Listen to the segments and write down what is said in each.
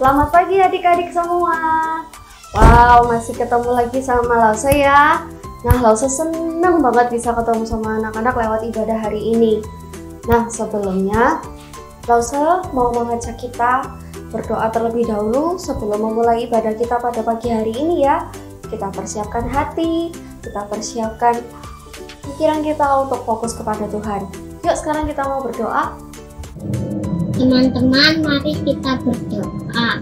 Selamat pagi adik-adik semua. Wow, masih ketemu lagi sama Lause ya. Nah, Lause seneng banget bisa ketemu sama anak-anak lewat ibadah hari ini. Nah, sebelumnya Lause mau mengajak kita berdoa terlebih dahulu sebelum memulai ibadah kita pada pagi hari ini ya. Kita persiapkan hati, kita persiapkan pikiran kita untuk fokus kepada Tuhan. Yuk, sekarang kita mau berdoa. Teman-teman, mari kita berdoa.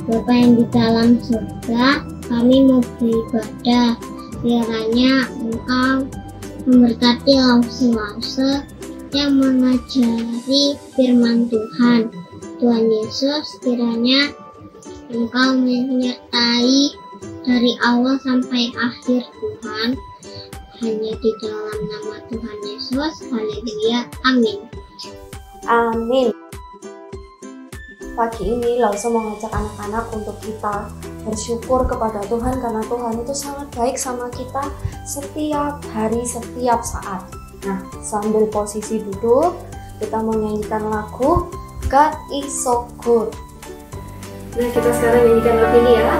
Bapa yang di dalam surga, kami mau beribadah. Kiranya Engkau memberkati Lause yang mengajari firman Tuhan. Tuhan Yesus, kiranya Engkau menyertai dari awal sampai akhir Tuhan. Hanya di dalam nama Tuhan Yesus, haleluya, amin. Amin. Pagi ini Lause mau ngajak anak-anak untuk kita bersyukur kepada Tuhan karena Tuhan itu sangat baik sama kita setiap hari, setiap saat. Nah, sambil posisi duduk, kita mau nyanyikan lagu God is so good. Nah, kita sekarang nyanyikan lagu ini ya.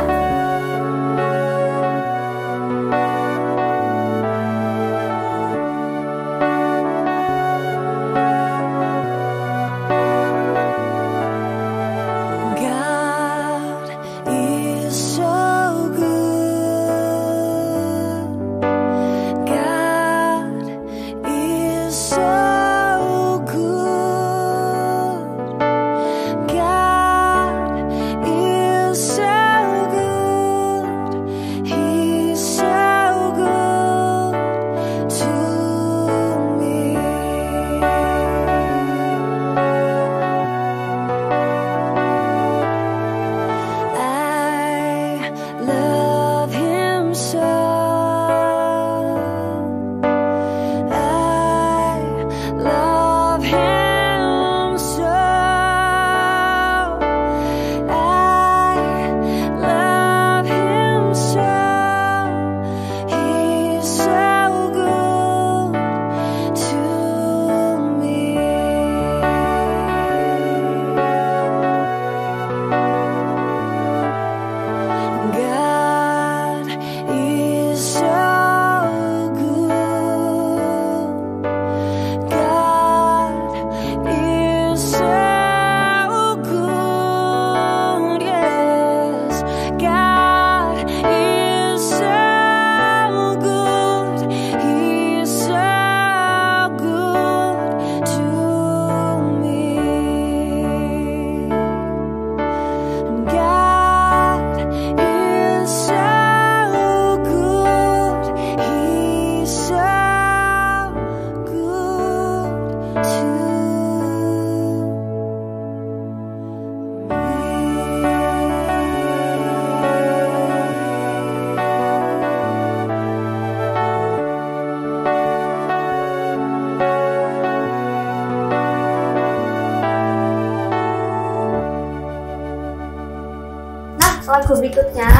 Lagu berikutnya,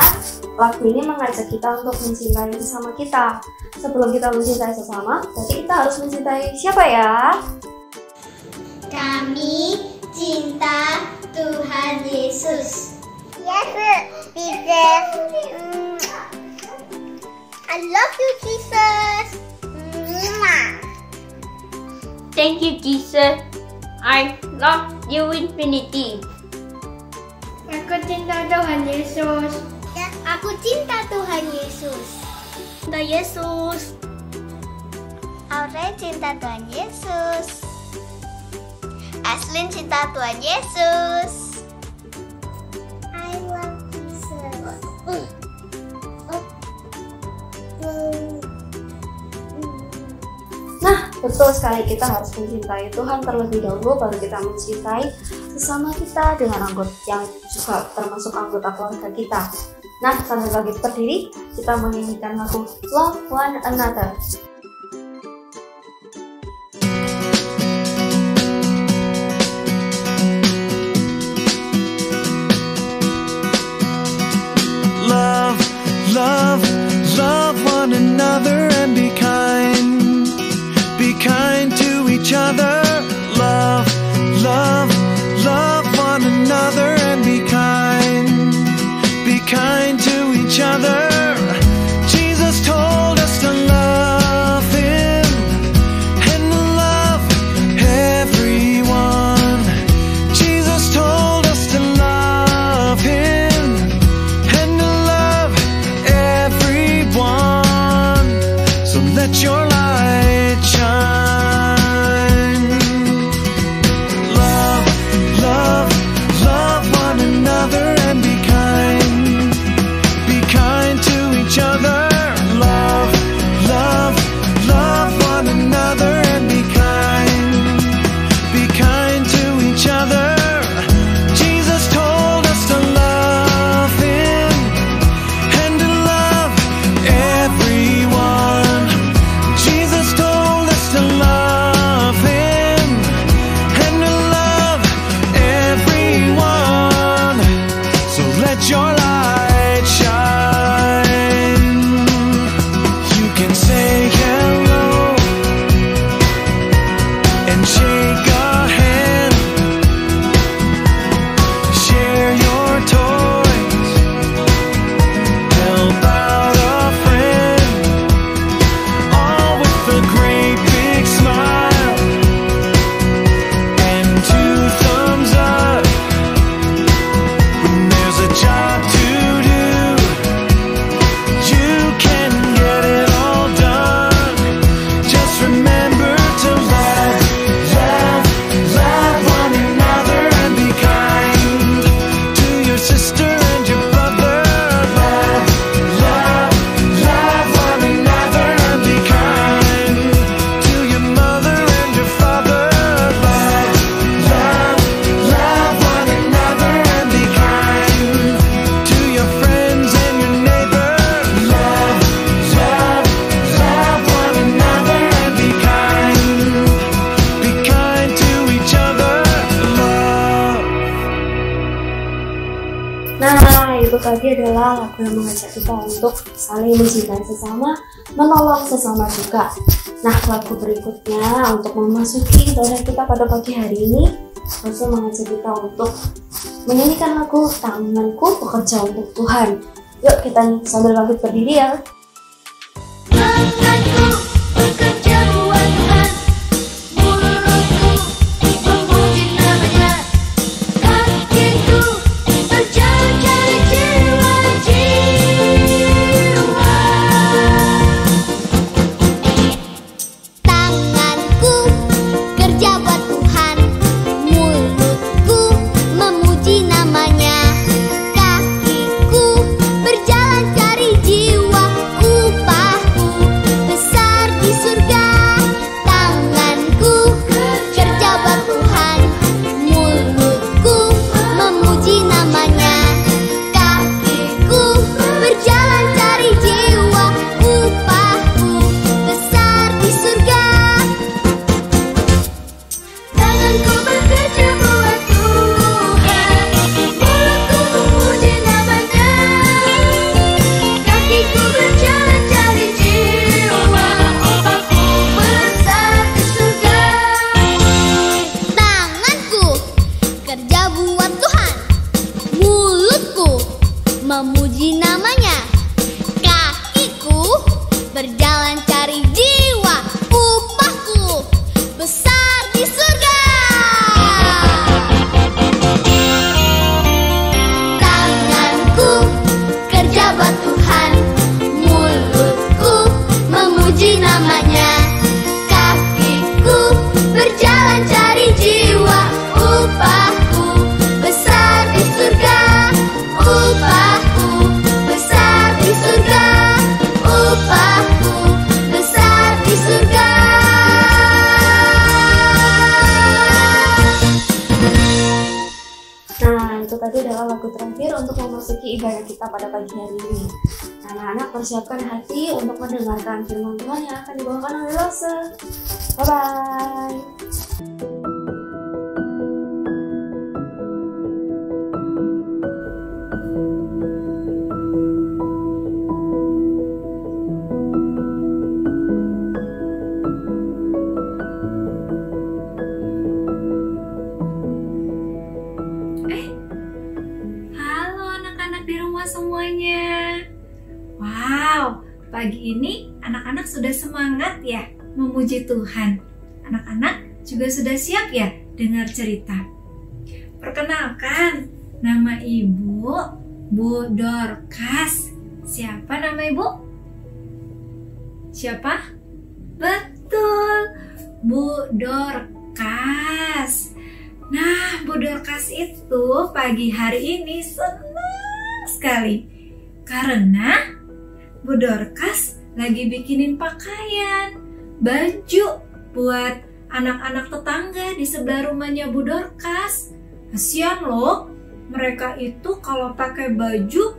lagu ini mengajak kita untuk mencintai sesama kita. Sebelum kita mencintai sesama, berarti kita harus mencintai siapa ya? Kami cinta Tuhan Yesus. Yes, Jesus. I love you, Jesus. Thank you, Jesus. I love you infinity. Aku cinta Tuhan Yesus. Aku cinta Tuhan Yesus. Cinta Yesus. Aurel cinta Tuhan Yesus. Aslin cinta Tuhan Yesus. I love Jesus. Nah, betul sekali, kita harus mencintai Tuhan terlebih dahulu, baru kita mencintai sesama kita dengan anggota yang juga termasuk anggota keluarga kita. Nah, sambil lagi berdiri, kita menyanyikan lagu Love One Another. Love, love, love one another and be kind to each other. Love, love, love one another and be kind. itu tadi adalah lagu yang mengajak kita untuk saling mencintai sesama, menolong sesama juga. Nah, lagu berikutnya untuk memasuki ibadah kita pada pagi hari ini, Rosa mengajak kita untuk menyanyikan lagu Tanganku Bekerja Untuk Tuhan. Yuk kita sambil bangkit berdiri ya. Tanganku bekerja buat Tuhan, mulutku memuji namanya, kakiku berjalan cari jiwa-jiwa. Tanganku kerja buat Tuhan, mulutku memuji namanya, kakiku berjalan cari jiwa, upahku besar di surga. Tanganku kerja buat Tuhan, mulutku memuji namanya, kakiku berjalan cari jiwa, upahku besar di surga. Tanganku bekerja buat Tuhan, mulutku memuji namanya, kakiku berjalan cari jiwa, upahku besar di surga. Tanganku kerja buat Tuhan, mulutku memuji namanya, kakiku berjalan cari jiwa, upahku besar di surga. Tanganku kerja buat Tuhan, mulutku memuji namanya, kakiku berjalan cari jiwa, upahku besar di surga, upahku besar di surga, upahku besar di surga. Nah, itu tadi adalah lagu terakhir untuk memasuki ibadah kita pada pagi hari ini. Anak-anak persiapkan hati untuk mendengarkan firman Tuhan yang akan dibawakan oleh Rosa. Bye-bye. Halo anak-anak di rumah semuanya. Wow, pagi ini anak-anak sudah semangat ya memuji Tuhan. Anak-anak juga sudah siap ya dengar cerita. Perkenalkan, nama Ibu, Bu Dorcas. Siapa nama Ibu? Siapa? Betul, Bu Dorcas. Nah, Bu Dorcas itu pagi hari ini senang sekali karena Bu Dorcas lagi bikinin pakaian, baju buat anak-anak tetangga di sebelah rumahnya Bu Dorcas. Kasian loh, mereka itu kalau pakai baju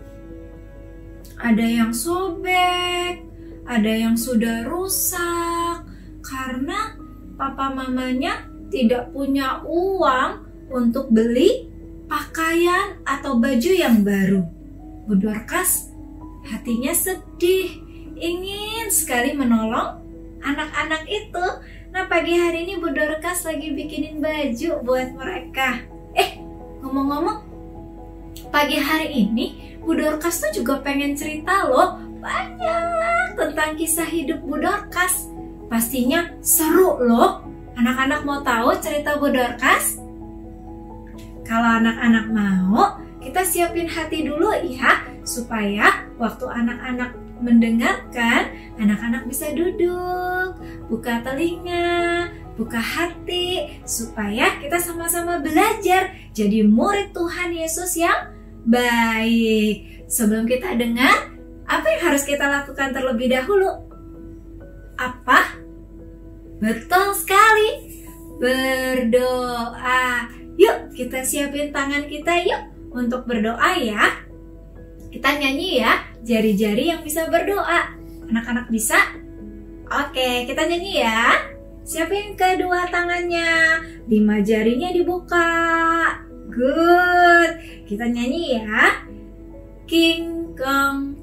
ada yang sobek, ada yang sudah rusak karena papa mamanya tidak punya uang untuk beli pakaian atau baju yang baru. Bu Dorcas hatinya sedih, ingin sekali menolong anak-anak itu. Nah, pagi hari ini Bu Dorcas lagi bikinin baju buat mereka. Ngomong-ngomong, pagi hari ini Bu Dorcas tuh juga pengen cerita loh banyak tentang kisah hidup Bu Dorcas. Pastinya seru loh. Anak-anak mau tahu cerita Bu Dorcas? Kalau anak-anak mau, kita siapin hati dulu ya, supaya waktu anak-anak mendengarkan, anak-anak bisa duduk, buka telinga, buka hati, supaya kita sama-sama belajar jadi murid Tuhan Yesus yang baik. Sebelum kita dengar, apa yang harus kita lakukan terlebih dahulu? Apa? Betul sekali, berdoa. Yuk kita siapin tangan kita yuk untuk berdoa ya. Kita nyanyi ya, jari-jari yang bisa berdoa. Anak-anak bisa? Oke, kita nyanyi ya. Siapin kedua tangannya, 5 jarinya dibuka. Good. Kita nyanyi ya. King Kong,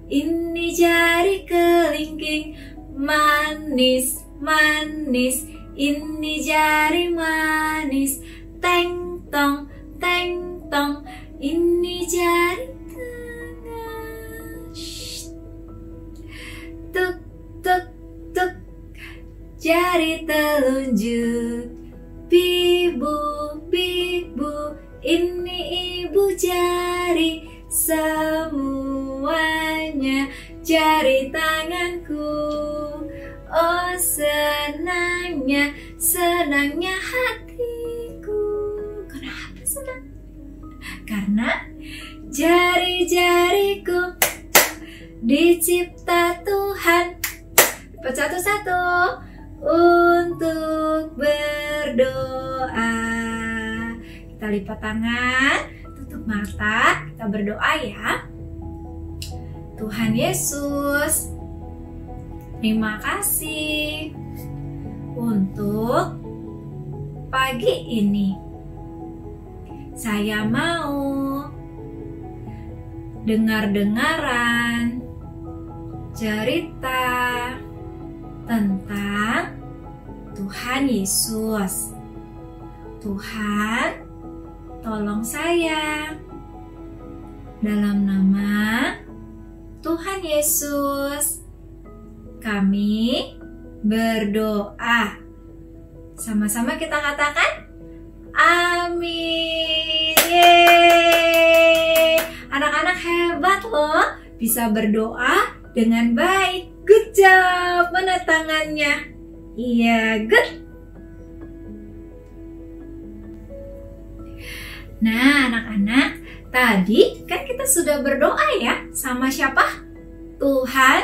ini jari kelingking. Manis, manis, ini jari manis. Teng tong, ini jari tengah. Shh. Tuk, tuk, tuk, jari telunjuk. Bibu, bibu, ini ibu jari. Semuanya jari tanganku. Oh senangnya, senangnya hatiku. Kenapa senang? Karena jari-jariku dicipta Tuhan. Lipat satu-satu untuk berdoa. Kita lipat tangan, tutup mata, kita berdoa ya. Tuhan Yesus, terima kasih untuk pagi ini. Saya mau dengar-dengaran cerita tentang Tuhan Yesus. Tuhan, tolong saya. Dalam nama Tuhan Yesus, kami berdoa. Sama-sama kita katakan, amin. Yeay. Anak-anak hebat loh, bisa berdoa dengan baik. Good job, mana tangannya? Iya, good. Nah, anak-anak, tadi kan kita sudah berdoa ya sama siapa? Tuhan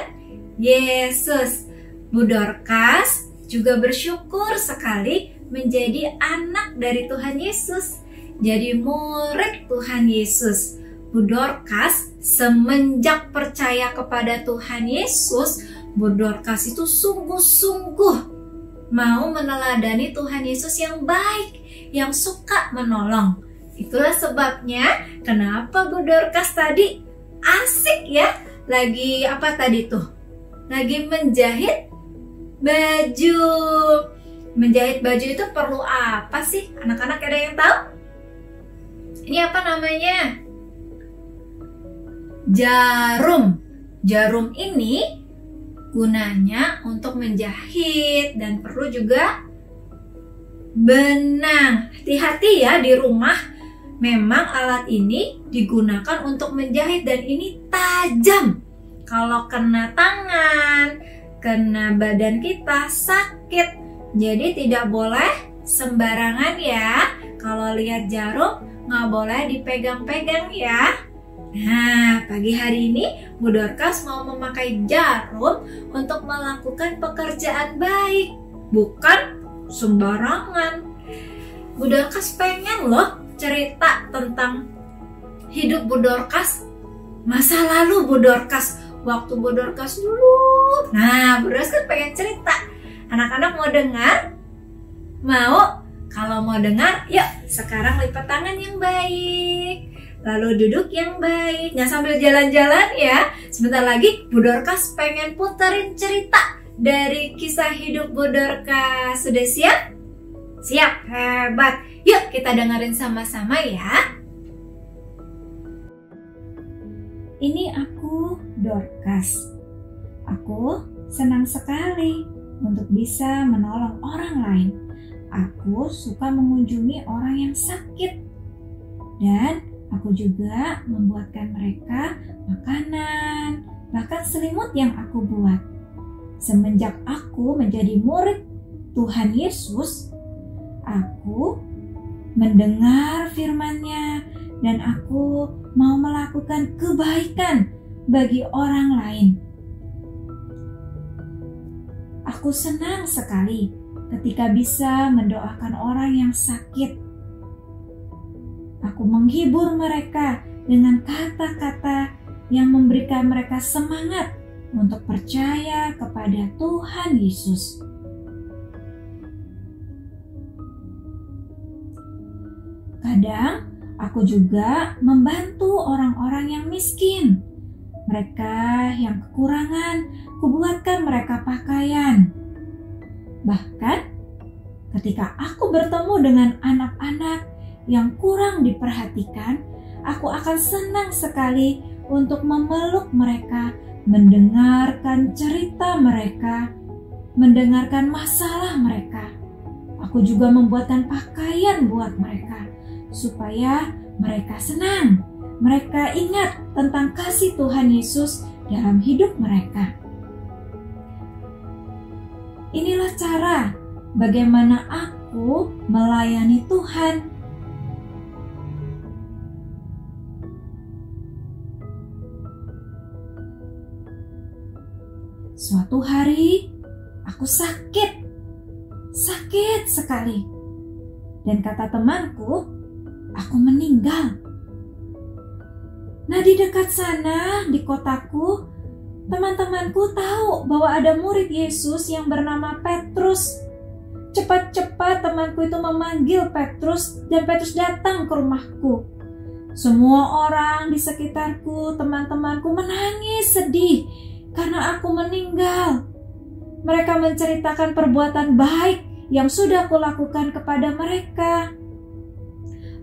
Yesus. Bu Dorcas juga bersyukur sekali menjadi anak dari Tuhan Yesus, jadi murid Tuhan Yesus. Bu Dorcas semenjak percaya kepada Tuhan Yesus, Bu Dorcas itu sungguh-sungguh mau meneladani Tuhan Yesus yang baik, yang suka menolong. Itulah sebabnya kenapa Bu Dorcas tadi asik ya, lagi apa tadi tuh? Lagi menjahit baju. Menjahit baju itu perlu apa sih? Anak-anak ada yang tahu? Ini apa namanya? Jarum. Jarum ini gunanya untuk menjahit dan perlu juga benang. Hati-hati ya di rumah. Memang alat ini digunakan untuk menjahit dan ini tajam. Kalau kena tangan, kena badan kita sakit. Jadi tidak boleh sembarangan ya. Kalau lihat jarum nggak boleh dipegang-pegang ya. Nah, pagi hari ini Bu Dorcas mau memakai jarum untuk melakukan pekerjaan baik, bukan sembarangan. Bu Dorcas pengen loh cerita tentang hidup Bu Dorcas, masa lalu Bu Dorcas, waktu Bu Dorcas dulu. Nah, Bu Dorcas kan pengen cerita. Anak-anak mau dengar? Mau? Kalau mau dengar, yuk sekarang lipat tangan yang baik. Lalu duduk yang baik. Nggak sambil jalan-jalan ya. Sebentar lagi Bu Dorcas pengen puterin cerita dari kisah hidup Bu Dorcas. Sudah siap? Siap, hebat. Yuk kita dengerin sama-sama ya. Ini aku Dorcas. Aku senang sekali untuk bisa menolong orang lain. Aku suka mengunjungi orang yang sakit. Dan aku juga membuatkan mereka makanan, bahkan selimut yang aku buat. Semenjak aku menjadi murid Tuhan Yesus, aku mendengar firman-Nya dan aku mau melakukan kebaikan bagi orang lain. Aku senang sekali ketika bisa mendoakan orang yang sakit. Aku menghibur mereka dengan kata-kata yang memberikan mereka semangat untuk percaya kepada Tuhan Yesus. Kadang Aku juga membantu orang-orang yang miskin. Mereka yang kekurangan, kubuatkan mereka pakaian. Bahkan ketika aku bertemu dengan anak-anak yang kurang diperhatikan, aku akan senang sekali untuk memeluk mereka, mendengarkan cerita mereka, mendengarkan masalah mereka. Aku juga membuatkan pakaian buat mereka, supaya mereka senang. Mereka ingat tentang kasih Tuhan Yesus dalam hidup mereka. Inilah cara bagaimana aku melayani Tuhan. Suatu hari aku sakit sekali. Dan kata temanku, aku meninggal. Nah, di dekat sana, di kotaku, teman-temanku tahu bahwa ada murid Yesus yang bernama Petrus. Cepat-cepat temanku itu memanggil Petrus dan Petrus datang ke rumahku. Semua orang di sekitarku, teman-temanku menangis sedih karena aku meninggal. Mereka menceritakan perbuatan baik yang sudah kulakukan kepada mereka.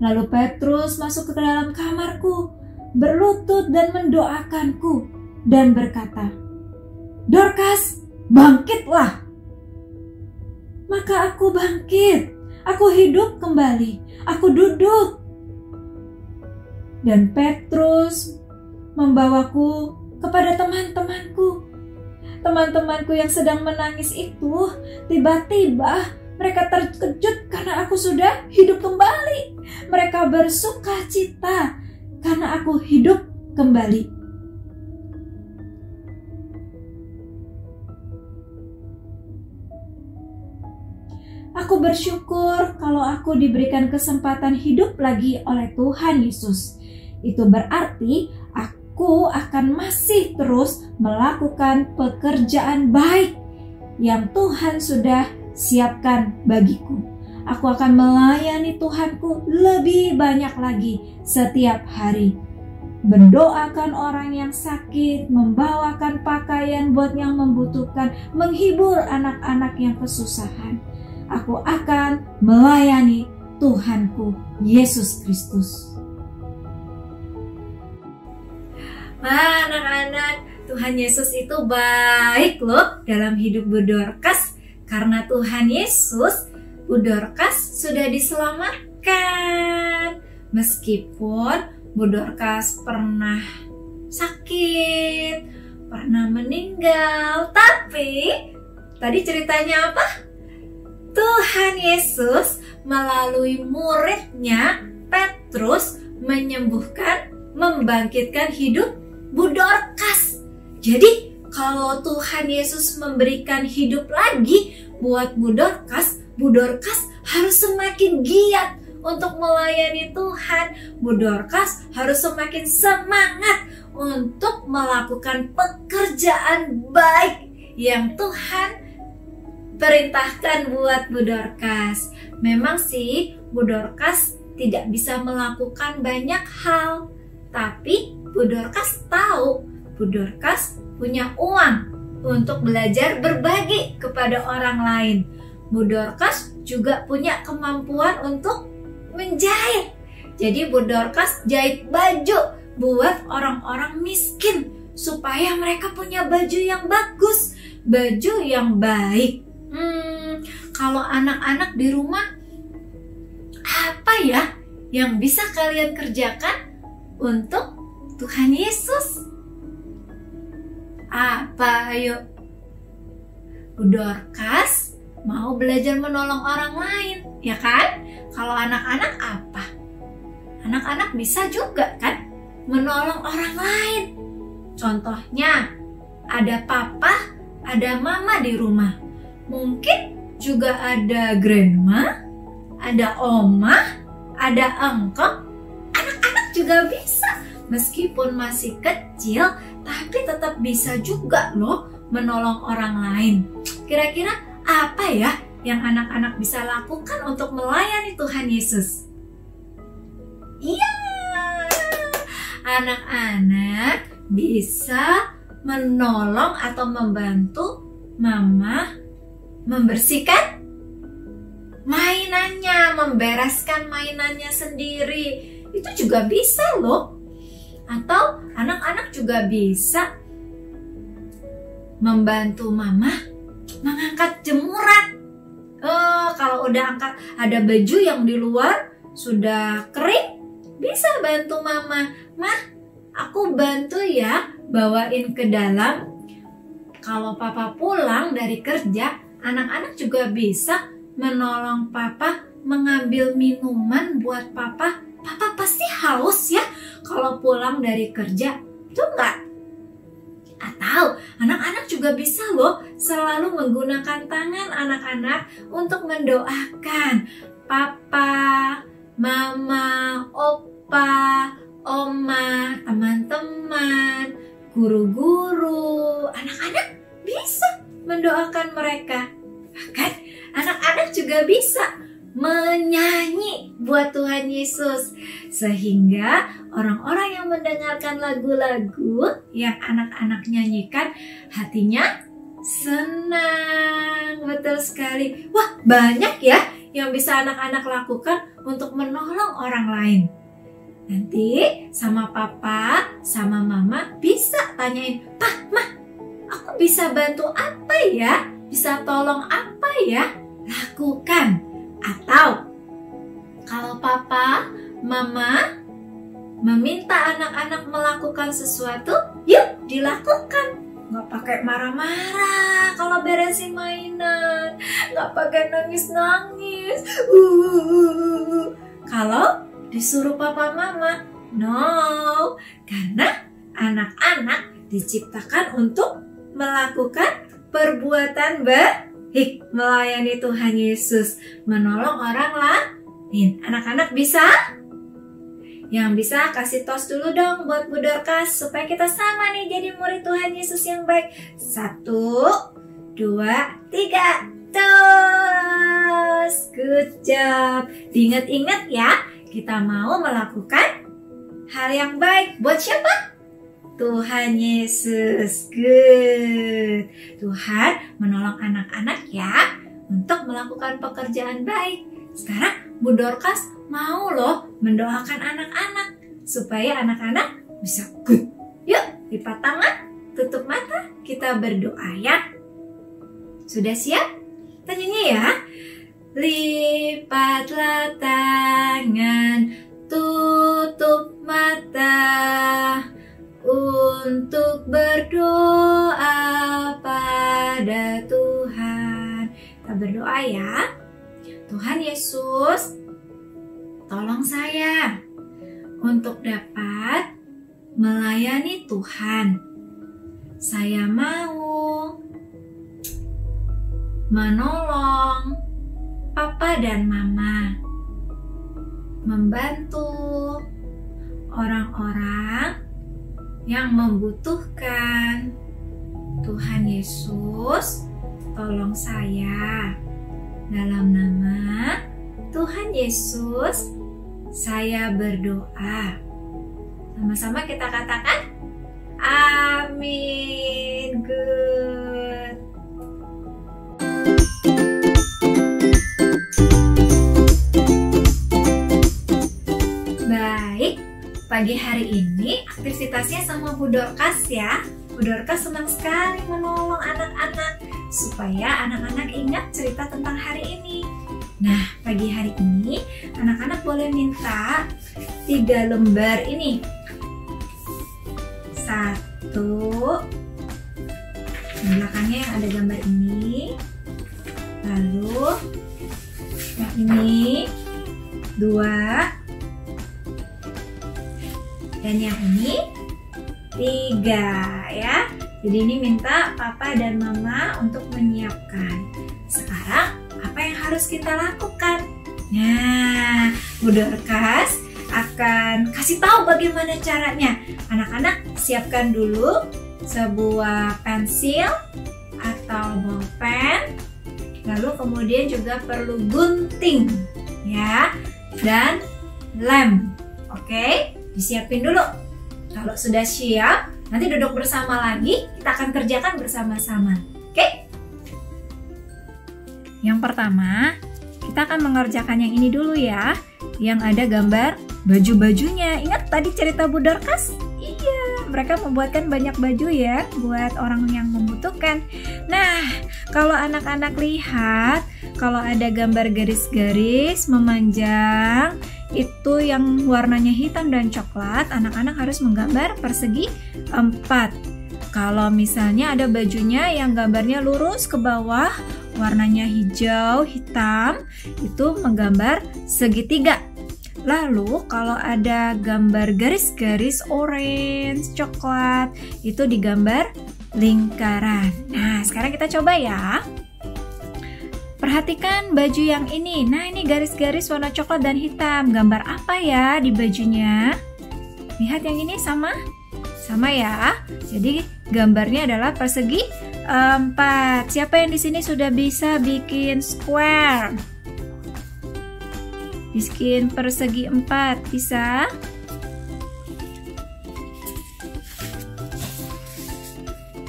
Lalu Petrus masuk ke dalam kamarku, berlutut dan mendoakanku dan berkata, "Dorcas, bangkitlah." Maka aku bangkit, aku hidup kembali, aku duduk. Dan Petrus membawaku kepada teman-temanku. Teman-temanku yang sedang menangis itu, tiba-tiba mereka terkejut karena aku sudah hidup kembali. Mereka bersuka cita karena aku hidup kembali. Aku bersyukur kalau aku diberikan kesempatan hidup lagi oleh Tuhan Yesus. Itu berarti aku akan masih terus melakukan pekerjaan baik yang Tuhan sudah siapkan bagiku. Aku akan melayani Tuhanku lebih banyak lagi setiap hari. Mendoakan orang yang sakit, membawakan pakaian buat yang membutuhkan, menghibur anak-anak yang kesusahan. Aku akan melayani Tuhanku Yesus Kristus. Wah, anak-anak, Tuhan Yesus itu baik loh dalam hidup Bu Dorcas. Karena Tuhan Yesus, Bu Dorcas sudah diselamatkan. Meskipun Bu Dorcas pernah sakit, pernah meninggal, tapi tadi ceritanya apa? Tuhan Yesus melalui muridnya Petrus menyembuhkan, membangkitkan hidup Bu Dorcas. Jadi kalau Tuhan Yesus memberikan hidup lagi buat Bu Dorcas harus semakin giat untuk melayani Tuhan. Bu Dorcas harus semakin semangat untuk melakukan pekerjaan baik yang Tuhan perintahkan buat Bu Dorcas. Memang sih Bu Dorcas tidak bisa melakukan banyak hal, tapi Bu Dorcas tahu Bu Dorcas punya uang untuk belajar berbagi kepada orang lain. Bu Dorcas juga punya kemampuan untuk menjahit. Jadi Bu Dorcas jahit baju buat orang-orang miskin supaya mereka punya baju yang bagus, baju yang baik. Kalau anak-anak di rumah, apa ya yang bisa kalian kerjakan untuk Tuhan Yesus? Apa ayo? Bu Dorcas mau belajar menolong orang lain, ya kan? Kalau anak-anak apa? Anak-anak bisa juga kan menolong orang lain. Contohnya, ada papa, ada mama di rumah. Mungkin juga ada grandma, ada oma, ada engkong. Anak-anak juga bisa. Meskipun masih kecil, tapi tetap bisa juga loh menolong orang lain. Kira-kira apa ya yang anak-anak bisa lakukan untuk melayani Tuhan Yesus? Iya, anak-anak bisa menolong atau membantu mama membersihkan mainannya, membereskan mainannya sendiri. Itu juga bisa loh. Atau anak-anak juga bisa membantu mama mengangkat jemuran. Kalau udah ada baju yang di luar sudah kering, bisa bantu mama. Mah, aku bantu ya bawain ke dalam. Kalau papa pulang dari kerja, anak-anak juga bisa menolong papa mengambil minuman buat papa. Papa pasti haus ya kalau pulang dari kerja, tuh enggak? Atau anak-anak juga bisa loh selalu menggunakan tangan anak-anak untuk mendoakan papa, mama, opa, oma, teman-teman, guru-guru. Anak-anak bisa mendoakan mereka. Bahkan anak-anak juga bisa menyanyi buat Tuhan Yesus, sehingga orang-orang yang mendengarkan lagu-lagu yang anak-anak nyanyikan hatinya senang. Betul sekali. Wah, banyak ya yang bisa anak-anak lakukan untuk menolong orang lain. Nanti sama papa, sama mama bisa tanyain, "Pak, Ma, aku bisa bantu apa ya? Bisa tolong apa ya?" Lakukan. Atau kalau papa, mama meminta anak-anak melakukan sesuatu, yuk dilakukan. Nggak pakai marah-marah kalau beresin mainan, nggak pakai nangis-nangis. Kalau disuruh papa mama, no, karena anak-anak diciptakan untuk melakukan perbuatan baik, melayani Tuhan Yesus, menolong orang lain. Anak-anak bisa? Yang bisa kasih tos dulu dong buat Bu Dorcas supaya kita sama nih jadi murid Tuhan Yesus yang baik. 1, 2, 3, tos. Good job. Diingat-ingat ya, kita mau melakukan hal yang baik buat siapa? Tuhan Yesus. Good. Tuhan menolong anak-anak ya untuk melakukan pekerjaan baik. Sekarang Bu Dorcas mau loh mendoakan anak-anak supaya anak-anak bisa good. Yuk, lipat tangan, tutup mata, kita berdoa ya. Sudah siap? Tanyanya ya. Lipatlah tangan, tutup mata untuk berdoa pada Tuhan. Kita berdoa ya. Tuhan Yesus, tolong saya untuk dapat melayani Tuhan. Saya mau menolong papa dan mama, membantu orang-orang yang membutuhkan. Tuhan Yesus, tolong saya. Dalam nama Tuhan Yesus, saya berdoa. Sama-sama kita katakan, amin. Good. Baik, pagi hari ini aktivitasnya sama Bu Dorcas ya. Bu Dorcas senang sekali menolong anak-anak supaya anak-anak ingat cerita tentang hari ini. Nah, pagi hari ini anak-anak boleh minta 3 lembar ini. 1, di belakangnya yang ada gambar ini. Lalu yang ini 2, dan yang ini 3 ya. Jadi ini minta papa dan mama untuk menyiapkan. Sekarang apa yang harus kita lakukan? Nah, Bu Dorcas akan kasih tahu bagaimana caranya. Anak-anak siapkan dulu sebuah pensil atau bolpen. Lalu kemudian juga perlu gunting ya, dan lem. Oke, disiapin dulu. Kalau sudah siap, nanti duduk bersama lagi, kita akan kerjakan bersama-sama. Oke? Yang pertama, kita akan mengerjakan yang ini dulu ya, yang ada gambar baju-bajunya. Ingat tadi cerita Bu Dorcas? Iya, mereka membuatkan banyak baju ya buat orang yang membutuhkan. Nah, kalau anak-anak lihat, kalau ada gambar garis-garis memanjang, itu yang warnanya hitam dan coklat, anak-anak harus menggambar persegi 4. Kalau misalnya ada bajunya yang gambarnya lurus ke bawah, warnanya hijau, hitam, itu menggambar segitiga. Lalu kalau ada gambar garis-garis orange, coklat, itu digambar lingkaran. Nah, sekarang kita coba ya. Perhatikan baju yang ini. Nah, ini garis-garis warna coklat dan hitam. Gambar apa ya di bajunya? Lihat yang ini sama? Sama ya. Jadi gambarnya adalah persegi 4. Siapa yang di sini sudah bisa bikin square? Bikin persegi 4, bisa?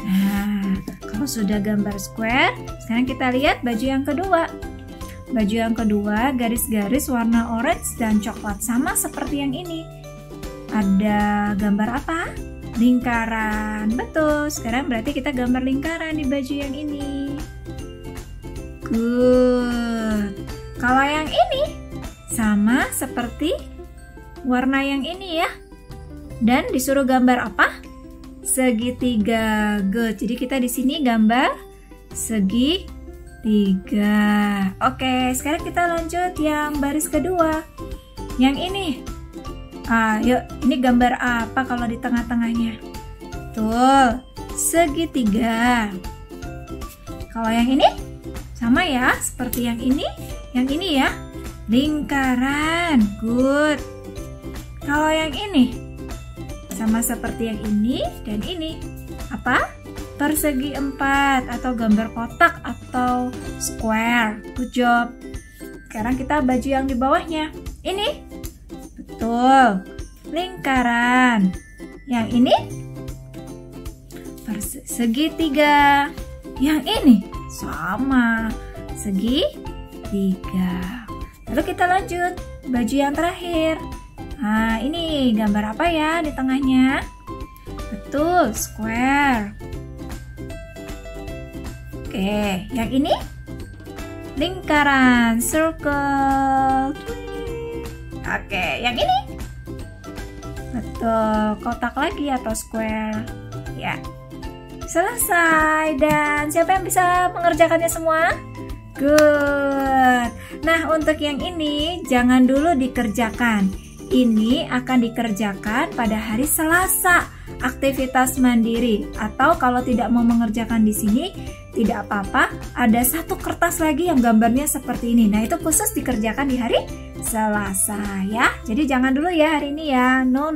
Nah, kalau sudah gambar square, sekarang kita lihat baju yang kedua. Baju yang kedua garis-garis warna orange dan coklat, sama seperti yang ini. Ada gambar apa? Lingkaran. Betul, sekarang berarti kita gambar lingkaran di baju yang ini. Good. Kalau yang ini sama seperti warna yang ini ya. Dan disuruh gambar apa? Segitiga. Good. Jadi kita di sini gambar segitiga. Oke, sekarang kita lanjut yang baris kedua. Yang ini. Yuk, ini gambar apa kalau di tengah-tengahnya? Betul, segitiga. Kalau yang ini sama ya, seperti yang ini. Yang ini ya, lingkaran. Good. Kalau yang ini sama seperti yang ini dan ini. Apa? Persegi 4 atau gambar kotak atau square. Good job. Sekarang kita baju yang di bawahnya. Ini. Betul. Lingkaran. Yang ini segitiga. Yang ini sama. Segitiga. Lalu kita lanjut baju yang terakhir. Nah, ini gambar apa ya di tengahnya? Betul, square. Oke, yang ini lingkaran, circle. Oke, yang ini betul, kotak lagi atau square. Ya, selesai. Dan siapa yang bisa mengerjakannya semua? Good. Nah, untuk yang ini jangan dulu dikerjakan. Ini akan dikerjakan pada hari Selasa, aktivitas mandiri. Atau kalau tidak mau mengerjakan di sini, tidak apa-apa, ada satu kertas lagi yang gambarnya seperti ini. Nah, itu khusus dikerjakan di hari Selasa ya. Jadi jangan dulu ya hari ini ya. No.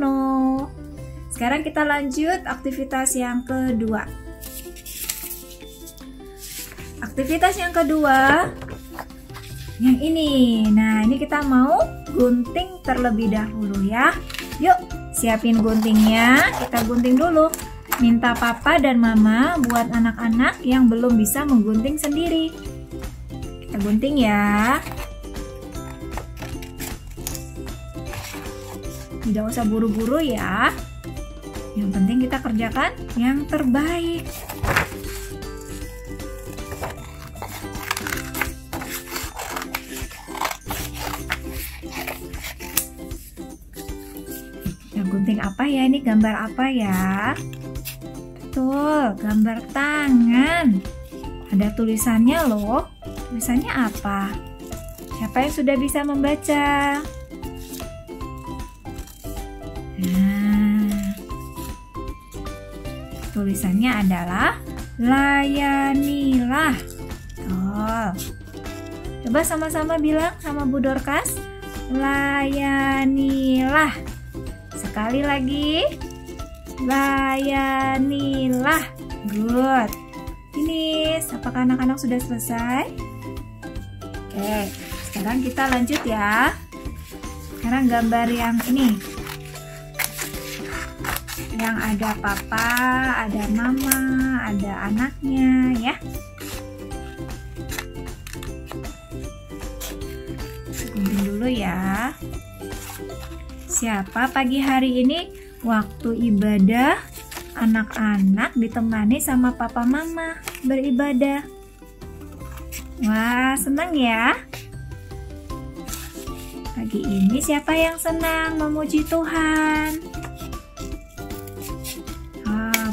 Sekarang kita lanjut aktivitas yang kedua. Aktivitas yang kedua yang ini. Nah, ini kita mau gunting terlebih dahulu ya. Yuk, siapin guntingnya. Kita gunting dulu. Minta papa dan mama buat anak-anak yang belum bisa menggunting sendiri. Kita gunting ya. Tidak usah buru-buru ya. Yang penting kita kerjakan yang terbaik. Kita gunting apa ya? Ini gambar apa ya? Betul, gambar tangan. Ada tulisannya loh. Tulisannya apa? Siapa yang sudah bisa membaca? Nah, tulisannya adalah layanilah. Tuh. Coba sama-sama bilang sama Bu Dorcas. Layanilah. Sekali lagi. Layanilah. Good. Finish. Apakah anak-anak sudah selesai? Oke, sekarang kita lanjut ya. Sekarang gambar yang ini. yang ada papa, ada mama, ada anaknya ya. Gunting dulu ya. Siapa pagi hari ini waktu ibadah anak-anak ditemani sama papa mama beribadah? Wah, senang ya. Pagi ini siapa yang senang memuji Tuhan?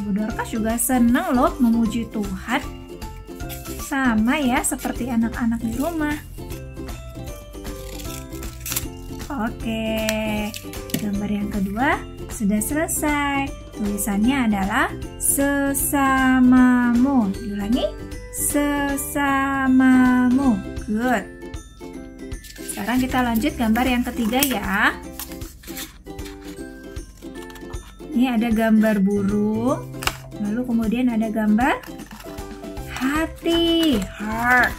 Bu Dorcas juga senang loh memuji Tuhan. Sama ya seperti anak-anak di rumah. Oke, gambar yang kedua sudah selesai. Tulisannya adalah sesamamu. Diulangi, sesamamu. Good. Sekarang kita lanjut gambar yang ketiga ya. Ini ada gambar burung, lalu kemudian ada gambar hati, heart.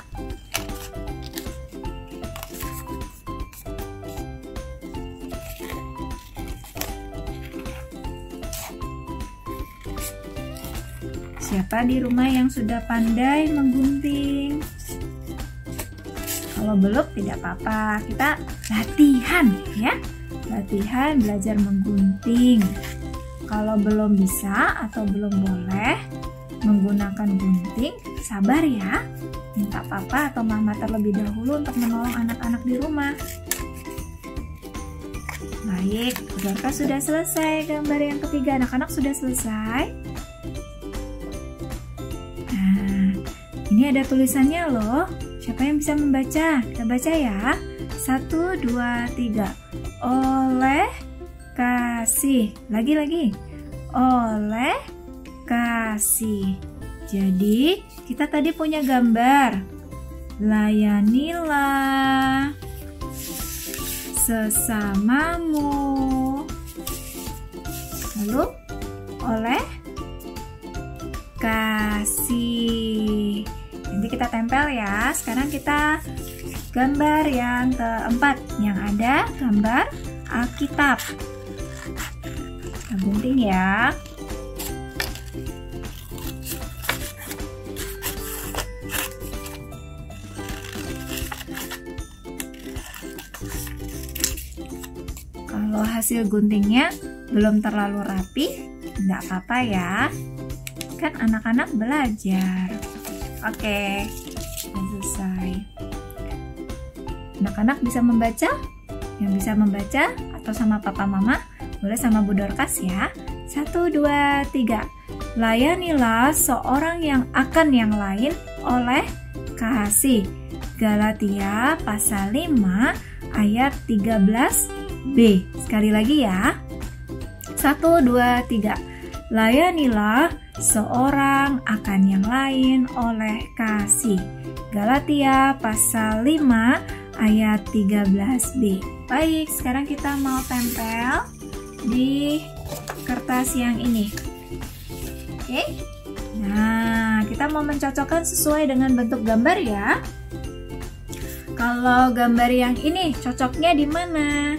Siapa di rumah yang sudah pandai menggunting? Kalau belum tidak apa-apa, kita latihan ya. Latihan belajar menggunting. Kalau belum bisa atau belum boleh menggunakan gunting, sabar ya. Minta papa atau mama terlebih dahulu untuk menolong anak-anak di rumah. Baik, Dorcas sudah selesai gambar yang ketiga. Anak-anak sudah selesai. Nah, ini ada tulisannya loh. Siapa yang bisa membaca? Kita baca ya. 1, 2, 3. Oleh kasih. Lagi. Oleh kasih. Jadi, kita tadi punya gambar. Layanilah sesamamu. Lalu, oleh kasih. Nanti kita tempel ya. Sekarang kita gambar yang keempat, yang ada gambar Alkitab. Kita gunting ya. Kalau hasil guntingnya belum terlalu rapi, nggak apa-apa ya. Kan anak-anak belajar. Oke, sudah selesai. Anak-anak bisa membaca? Yang bisa membaca atau sama papa mama, boleh sama Bu Dorcas ya. 1, 2, 3. Layanilah seorang yang akan yang lain oleh kasih. Galatia pasal 5 ayat 13b. Sekali lagi ya. 1, 2, 3. Layanilah seorang akan yang lain oleh kasih. Galatia pasal 5 ayat 13b. Baik, sekarang kita mau tempel di kertas yang ini. Oke? Nah, kita mau mencocokkan sesuai dengan bentuk gambar ya. Kalau gambar yang ini cocoknya di mana?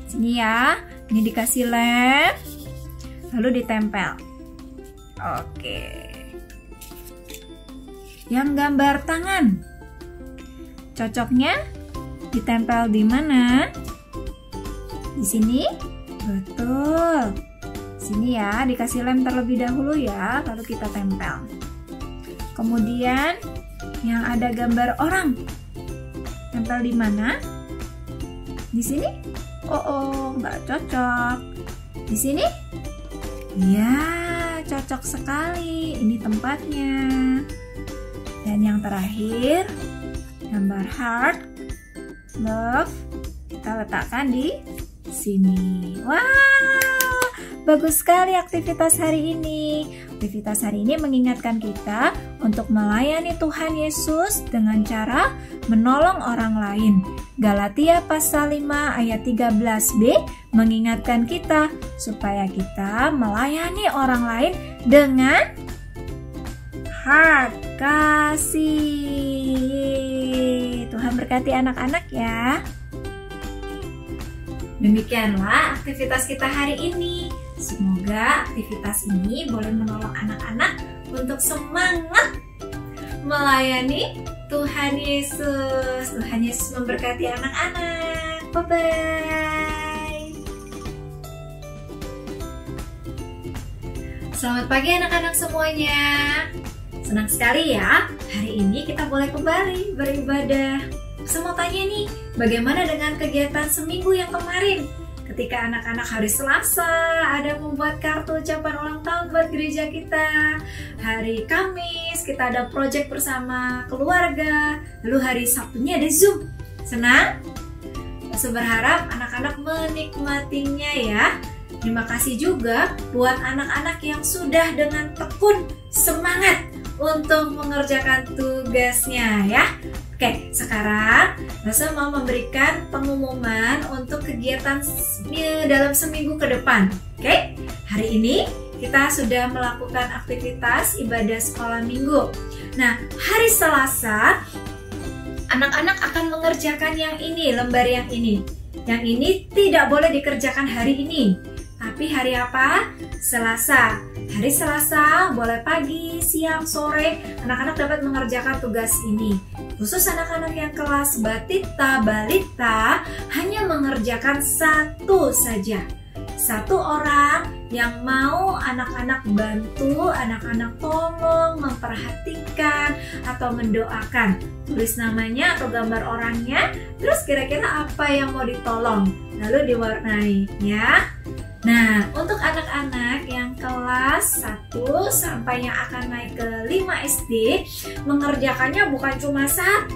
Sini ya. Ini dikasih lem, lalu ditempel. Oke. Yang gambar tangan, cocoknya ditempel di mana? Di sini? Betul. Sini ya, dikasih lem terlebih dahulu ya, lalu kita tempel. Kemudian yang ada gambar orang, tempel di mana? Di sini? Oh, nggak cocok. Di sini? Ya, cocok sekali. Ini tempatnya. Dan yang terakhir, gambar heart, love, kita letakkan di sini. Wow, bagus sekali aktivitas hari ini. Aktivitas hari ini mengingatkan kita untuk melayani Tuhan Yesus dengan cara menolong orang lain. Galatia pasal 5 ayat 13b mengingatkan kita supaya kita melayani orang lain dengan heart, kasih. Tuhan berkati anak-anak ya. Demikianlah aktivitas kita hari ini. Semoga aktivitas ini boleh menolong anak-anak untuk semangat melayani Tuhan Yesus. Tuhan Yesus memberkati anak-anak. Bye-bye. Selamat pagi anak-anak semuanya. Senang sekali ya, hari ini kita boleh kembali beribadah. Saya mau tanya nih, bagaimana dengan kegiatan seminggu yang kemarin? Ketika anak-anak hari Selasa ada membuat kartu ucapan ulang tahun buat gereja kita. Hari Kamis kita ada proyek bersama keluarga. Lalu hari Sabtunya ada Zoom. Senang? Saya berharap anak-anak menikmatinya ya. Terima kasih juga buat anak-anak yang sudah dengan tekun semangat untuk mengerjakan tugasnya ya. Oke, sekarang saya mau memberikan pengumuman untuk kegiatan dalam seminggu ke depan. Oke, hari ini kita sudah melakukan aktivitas ibadah sekolah minggu. Nah, hari Selasa anak-anak akan mengerjakan yang ini, lembar yang ini. Yang ini tidak boleh dikerjakan hari ini. Tapi hari apa? Selasa. Hari Selasa boleh pagi, siang, sore anak-anak dapat mengerjakan tugas ini. Khusus anak-anak yang kelas batita, balita hanya mengerjakan satu saja. Satu orang yang mau anak-anak bantu, anak-anak tolong, memperhatikan atau mendoakan. Tulis namanya atau gambar orangnya, terus kira-kira apa yang mau ditolong, lalu diwarnai ya. Nah, untuk anak-anak yang kelas 1 sampai yang akan naik ke 5 SD, mengerjakannya bukan cuma 1,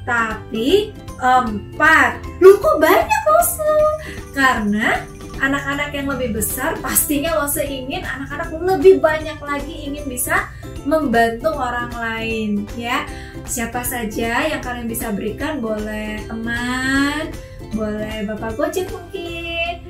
tapi 4. Loh, kok banyak Lose? Karena anak-anak yang lebih besar pastinya Lose ingin anak-anak lebih banyak lagi ingin bisa membantu orang lain ya. Siapa saja yang kalian bisa berikan, boleh teman, boleh Bapak Gojek mungkin,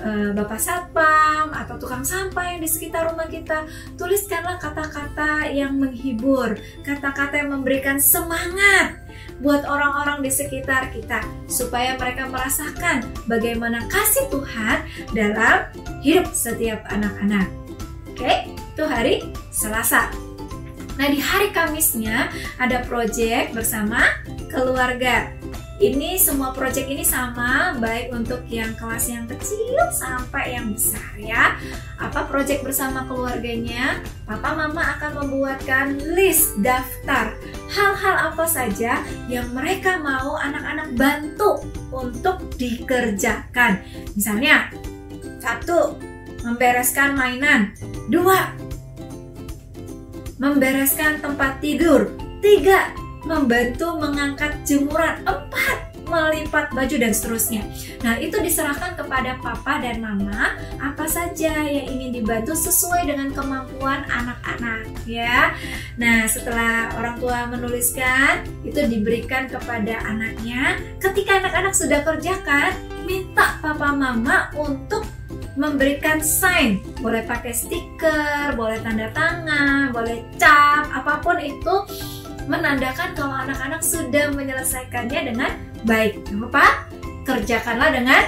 Bapak Satpam atau tukang sampah yang di sekitar rumah kita. Tuliskanlah kata-kata yang menghibur, kata-kata yang memberikan semangat buat orang-orang di sekitar kita supaya mereka merasakan bagaimana kasih Tuhan dalam hidup setiap anak-anak. Oke, itu hari Selasa. Nah, di hari Kamisnya ada proyek bersama keluarga. Ini semua proyek ini sama, baik untuk yang kelas yang kecil sampai yang besar ya. Apa proyek bersama keluarganya? Papa Mama akan membuatkan list daftar hal-hal apa saja yang mereka mau anak-anak bantu untuk dikerjakan. Misalnya, 1. Membereskan mainan. 2. Membereskan tempat tidur. 3. Membantu mengangkat jemuran. 4. Melipat baju dan seterusnya. Nah, itu diserahkan kepada papa dan mama apa saja yang ingin dibantu sesuai dengan kemampuan anak-anak ya. Nah, setelah orang tua menuliskan, itu diberikan kepada anaknya. Ketika anak-anak sudah kerjakan, minta papa mama untuk memberikan sign. Boleh pakai stiker, boleh tanda tangan, boleh cap, apapun itu menandakan kalau anak-anak sudah menyelesaikannya dengan baik. Jangan lupa, kerjakanlah dengan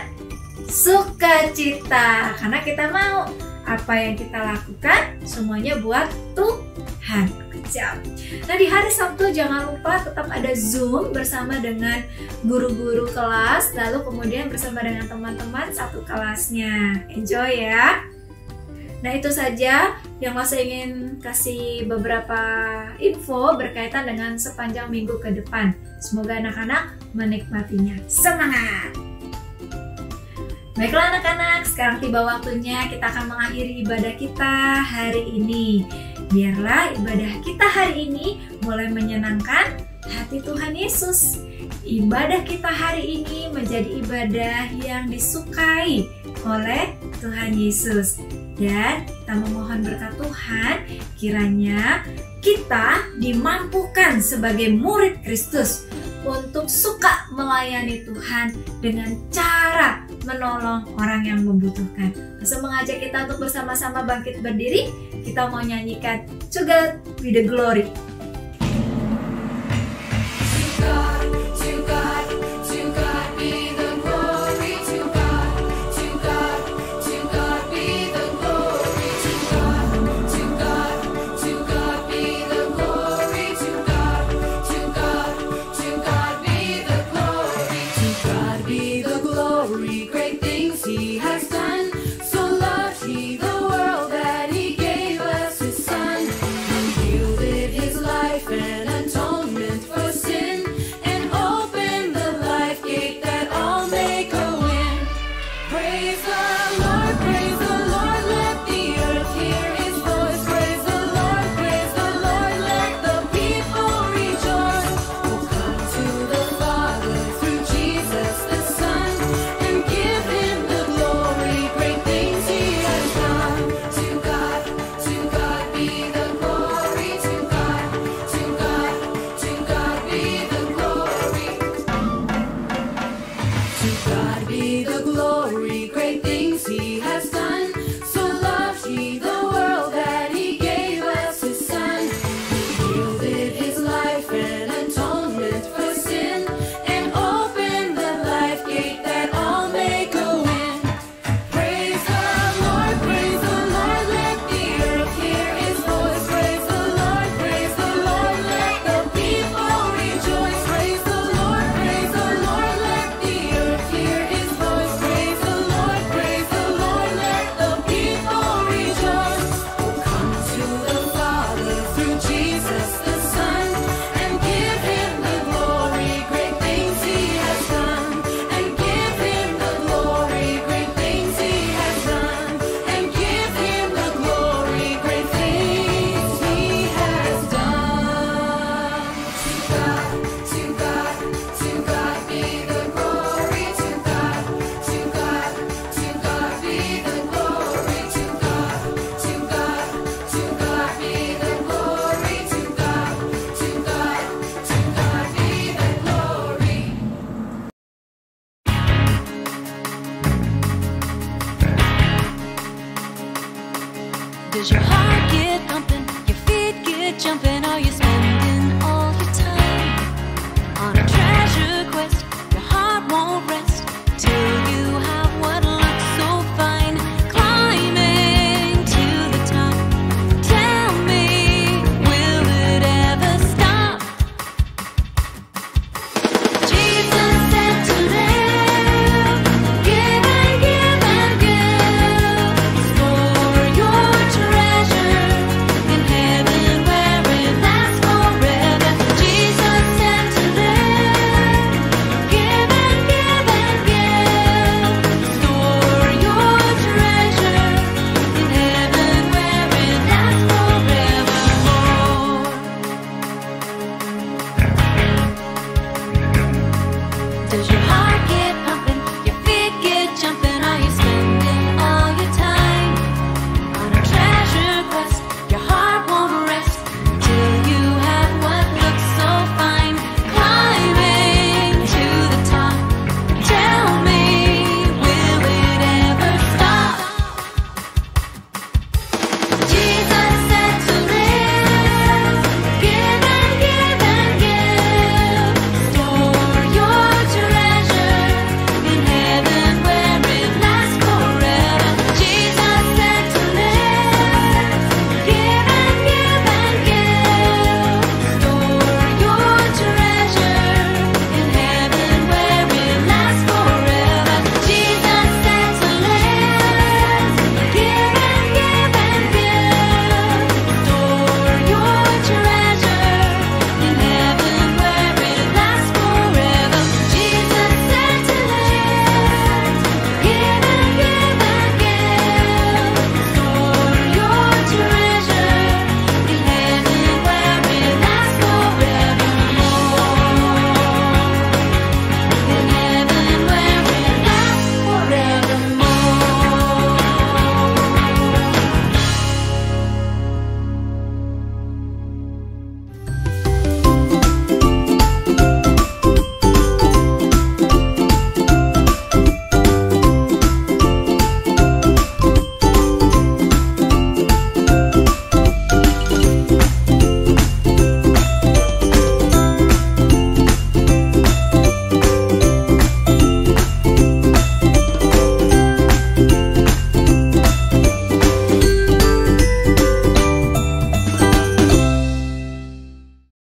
sukacita. Karena kita mau apa yang kita lakukan semuanya buat Tuhan. Kejam. Nah, di hari Sabtu jangan lupa tetap ada Zoom bersama dengan guru-guru kelas, lalu kemudian bersama dengan teman-teman satu kelasnya. Enjoy ya. Nah, itu saja yang saya ingin kasih beberapa info berkaitan dengan sepanjang minggu ke depan. Semoga anak-anak menikmatinya. Semangat! Baiklah anak-anak, sekarang tiba waktunya kita akan mengakhiri ibadah kita hari ini. Biarlah ibadah kita hari ini mulai menyenangkan hati Tuhan Yesus. Ibadah kita hari ini menjadi ibadah yang disukai oleh Tuhan Yesus. Dan kita memohon berkat Tuhan, kiranya kita dimampukan sebagai murid Kristus untuk suka melayani Tuhan dengan cara menolong orang yang membutuhkan. Langsung mengajak kita untuk bersama-sama bangkit berdiri. Kita mau nyanyikan To God Be The Glory. To God be great things he has done. So loved he the world that he gave us his son. He yielded his life an atonement for sin, and opened the life gate that all may go in. Praise the Lord, let the earth hear his voice. Praise the Lord, let the people rejoice. Oh, come to the Father through Jesus the Son, and give him the glory, great things he has done. To God be the glory. To God be the glory. To God be the glory, great things he has done. So loved he the world that he gave us his son. He yielded his life an atonement for sin, and opened the life gate that all may go in. Praise the Lord, let the earth hear his voice. Praise the Lord, let the people rejoice. Praise the Lord, let the earth hear his voice. Praise the Lord, let the people rejoice. Oh, come to the Father through Jesus the Son, and give him the glory, great things he has done. And give him the glory, great things he has done. And give him the glory, great things he has done. To God be the glory. To God be the glory. To God be the glory. To God be the glory. Does your heart get